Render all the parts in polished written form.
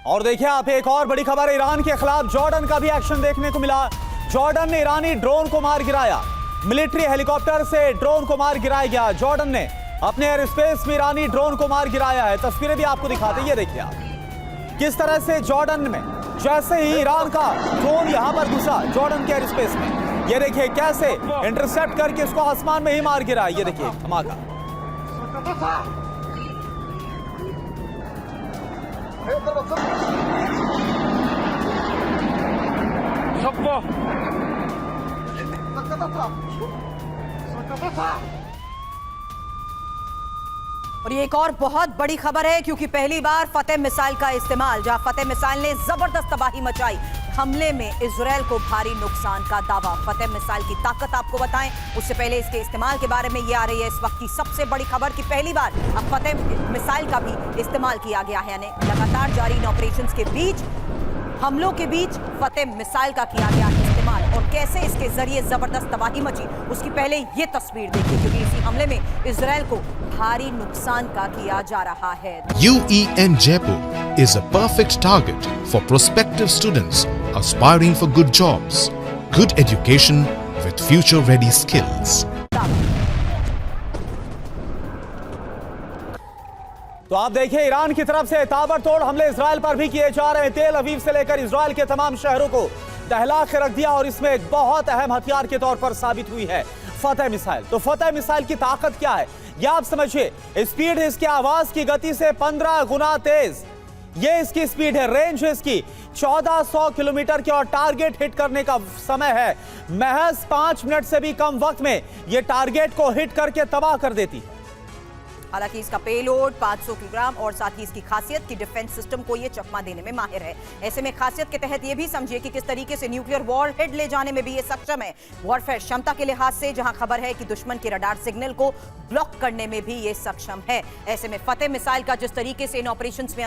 और देखिए आप, एक और बड़ी खबर, ईरान के खिलाफ जॉर्डन का भी एक्शन देखने को मिला। जॉर्डन ने ईरानी ड्रोन को मार गिराया। मिलिट्री हेलीकॉप्टर से ड्रोन को मार गिराया गया। जॉर्डन ने अपने एयर स्पेस में ईरानी ड्रोन को मार गिराया है। तस्वीरें भी आपको दिखाते हैं, ये देखिए आप किस तरह से जॉर्डन में जैसे ही ईरान का ड्रोन यहां पर घुसा जॉर्डन के एयर स्पेस में, ये देखिए कैसे इंटरसेप्ट करके उसको आसमान में ही मार गिरा। ये देखिए धमाका। और ये एक और बहुत बड़ी खबर है, क्योंकि पहली बार फतेह मिसाइल का इस्तेमाल, जहां फतेह मिसाइल ने जबरदस्त तबाही मचाई। हमले में इजरायल को भारी नुकसान का दावा। फतेह मिसाइल की ताकत आपको बताएं, उससे पहले इसके इस्तेमाल के बारे में ये आ रही है इस वक्त की सबसे बड़ी खबर कि पहली बार अब फतेह मिसाइल का भी इस्तेमाल किया गया है। यानी लगातार जारी इन ऑपरेशंस के बीच, हमलों के बीच फतेह मिसाइल का किया गया इस्तेमाल, और कैसे इसके जरिए जबरदस्त तबाही मची उसकी पहले ये तस्वीर देखिए, क्योंकि इसी हमले में इजरायल को भारी नुकसान का किया जा रहा है। UEN Jaipur is a perfect target for prospective students aspiring for good jobs, good education with future-ready skills. तो आप देखिए, ईरान की तरफ से ताबड़तोड़ हमले इजरायल पर भी किए जा रहे हैं। तेल अवीव से लेकर इजरायल के तमाम शहरों को दहला के रख दिया, और इसमें एक बहुत अहम हथियार के तौर पर साबित हुई है फतेह मिसाइल। तो फतेह मिसाइल की ताकत क्या है यह आप समझिए। स्पीड है इसकी आवाज की गति से 15 गुना तेज, ये इसकी स्पीड है। रेंज है इसकी 1400 किलोमीटर की, और टारगेट हिट करने का समय है महज 5 मिनट से भी कम वक्त में ये टारगेट को हिट करके तबाह कर देती है। हालांकि इसका पेलोड 500 किलोग्राम, और साथ ही इसकी खासियत कि डिफेंस सिस्टम को ये चकमा देने में माहिर है। ऐसे में खासियत के तहत ये भी समझिए कि किस तरीके से न्यूक्लियर वॉरहेड ले जाने में भी ये सक्षम है। वॉरफेयर क्षमता के लिहाज से जहां खबर है कि दुश्मन के रडार सिग्नल को ब्लॉक करने में भी ये सक्षम है। ऐसे में फतेह मिसाइल का जिस तरीके से इन ऑपरेशंस में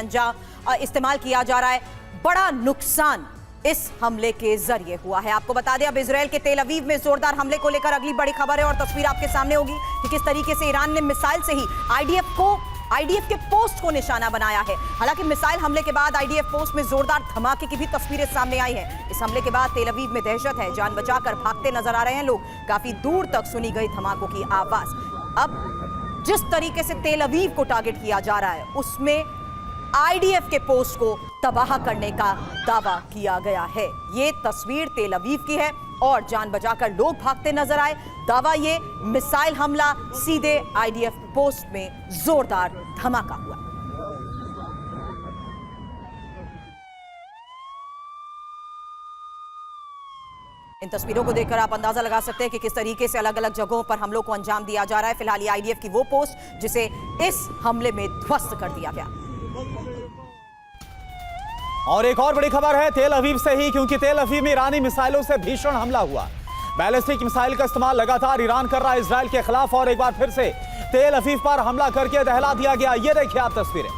इस्तेमाल किया जा रहा है, बड़ा नुकसान इस हमले के जरिए हुआ है। आपको बता दें, अब इजरायल के तेल अवीव में जोरदार हमले को लेकर अगली बड़ी खबर है, और तस्वीर आपके सामने होगी कि किस तरीके से ईरान ने मिसाइल से ही आईडीएफ के पोस्ट को निशाना बनाया है। हालांकि मिसाइल हमले के बाद आईडीएफ पोस्ट में जोरदार धमाके की भी तस्वीरें सामने आई हैं। इस हमले के बाद तेल अवीव में दहशत है, जान बचाकर भागते नजर आ रहे हैं लोग। काफी दूर तक सुनी गई धमाकों की आवाज। अब जिस तरीके से तेल अवीव को टारगेट किया जा रहा है, उसमें आईडीएफ के पोस्ट को तबाह करने का दावा किया गया है। ये तस्वीर तेल अवीव की है, और जान बचाकर लोग भागते नजर आए। दावा ये, मिसाइल हमला सीधे आईडीएफ पोस्ट में जोरदार धमाका हुआ। इन तस्वीरों को देखकर आप अंदाजा लगा सकते हैं कि किस तरीके से अलग अलग जगहों पर हमलों को अंजाम दिया जा रहा है। फिलहाल ये आईडीएफ की वो पोस्ट जिसे इस हमले में ध्वस्त कर दिया गया। और एक और बड़ी खबर है तेल अवीव से ही, क्योंकि तेल अवीव में ईरानी मिसाइलों से भीषण हमला हुआ। बैलिस्टिक मिसाइल का इस्तेमाल लगातार ईरान कर रहा है इजरायल के खिलाफ, और एक बार फिर से तेल अवीव पर हमला करके दहला दिया गया। ये देखिए आप तस्वीरें,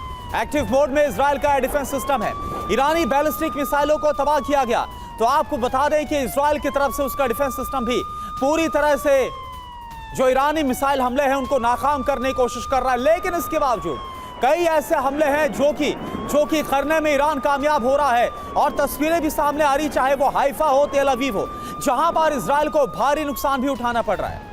एक्टिव मोड में इजरायल का डिफेंस सिस्टम है। ईरानी बैलिस्टिक मिसाइलों को तबाह किया गया। तो आपको बता दें कि इजरायल की तरफ से उसका डिफेंस सिस्टम भी पूरी तरह से जो ईरानी मिसाइल हमले हैं उनको नाकाम करने की कोशिश कर रहा है। लेकिन इसके बावजूद कई ऐसे हमले हैं जो कि करने में ईरान कामयाब हो रहा है, और तस्वीरें भी सामने आ रही, चाहे वो हाइफा हो, तेल अवीव हो, जहां पर इजरायल को भारी नुकसान भी उठाना पड़ रहा है।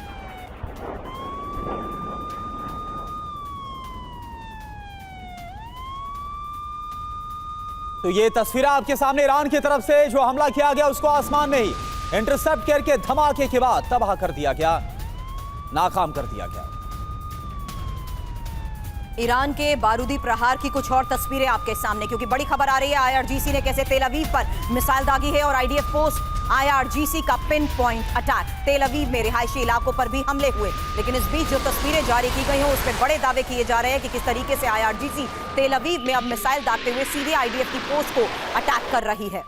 तो ये तस्वीरें आपके सामने, ईरान की तरफ से जो हमला किया गया उसको आसमान में ही इंटरसेप्ट करके धमाके के बाद तबाह कर दिया गया, नाकाम कर दिया गया। ईरान के बारूदी प्रहार की कुछ और तस्वीरें आपके सामने, क्योंकि बड़ी खबर आ रही है आईआरजीसी ने कैसे तेल अवीव पर मिसाइल दागी है, और आईडीएफ पोस्ट आईआरजीसी का पिन पॉइंट अटैक। तेल अवीव में रिहायशी इलाकों पर भी हमले हुए, लेकिन इस बीच जो तस्वीरें जारी की गई हैं उसमें बड़े दावे किए जा रहे हैं कि किस तरीके से आईआरजीसी तेल अवीव में अब मिसाइल दागते हुए सीधे आईडीएफ की पोस्ट को अटैक कर रही है।